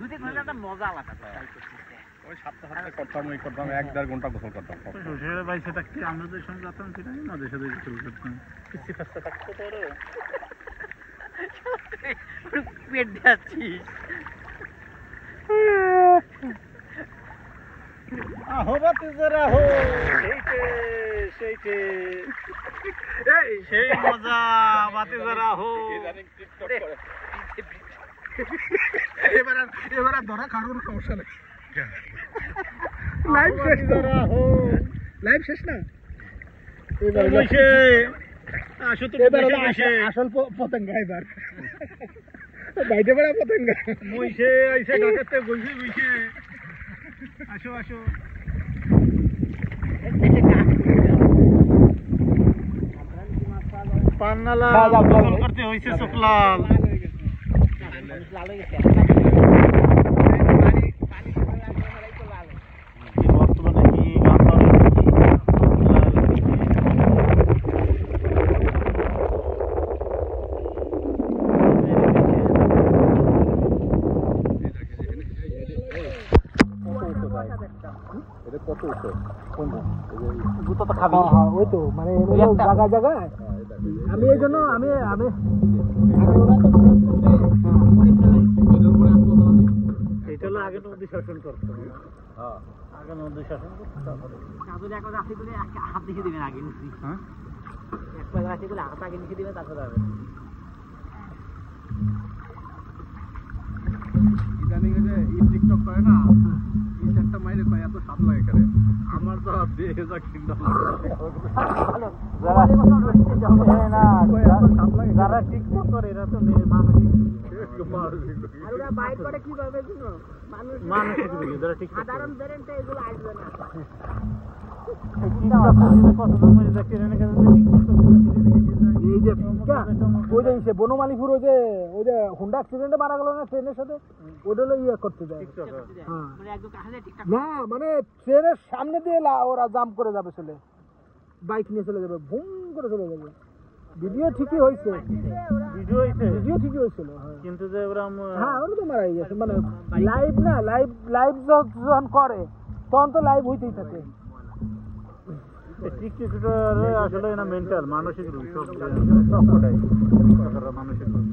দুই ঘন্টা মজা আলাদা ওই সপ্তাহে করতাম ওই করতাম 1-1.5 ঘন্টা গোসল করতাম শ্বশুরের ভাই সেটা কি আমাদের সঙ্গে যেতাম সেটা কি আমাদের সাথে গোসল করতাম কিসি ফেসটা থাকতো তোর পেট যাচ্ছিস আহো বাতি জরা হো সেইটে এই সেই মজা বাতি জরা হো ইদানিং টিকটক করে এবার ধরা কারণ সমস্যা নেই লাইভ শেষ ধরা হো লাইভ শেষ না এবার বসে আসো তো বসে আসল পতঙ্গা এবার বাইরে বেড়া পতঙ্গা মইছে আইছে ঢাকাতে বসে বসে আসো আসো পান্নালা গোসল করতে হইছে শুকলাল বর্তমানে কি কত উঠে জুতো তো খাবি ওই তো মানে জায়গা জায়গায় আমি এই জন্য আমি এটা হলো আগে নদী শাসন করতো আগে নদী শাসন করতো তারপরে হাত দেখে দিবেন আগে নিচ্ছি হ্যাঁ এক পায়ে রাখি বলে হাত আগে নিচে দিবেন তারপরে হবে ইদানিং যে টিকটক করে না এই একটা মাইরে কয় এত স্বাদ লাগে করে আমার তো দিয়ে যা কিন্ডা যারা টিকটক করে এরা তো মানসিক আর ওরা বাইক করে কিভাবে শুনো মানসিক রোগী যারা টিকটক সাধারণ বেরেন্ট এগুলো আসবে না এই যে ওই যে বনমালীপুর ওই যে হুন্ডা অ্যাক্সিডেন্টে মারা গেল না ট্রেনের সাথে ওটা হলো ইয়ে করতে যায় না মানে ট্রেনের সামনে দিয়ে ওরা জাম্প করে যাবে চলে বাইক নিয়ে চলে যাবে ভুম করে চলে যাবে ভিডিও ঠিকই হয়েছে ভিডিও ঠিকই হয়েছিল কিন্তু যে ওরা হ্যাঁ ওরা তো মারা গেছে মানে লাইভ না লাইভ যখন করে তখন তো লাইভ হইতেই থাকে আসলে না মেন্টাল মানসিক রোগ সবটাই মানসিক রোগ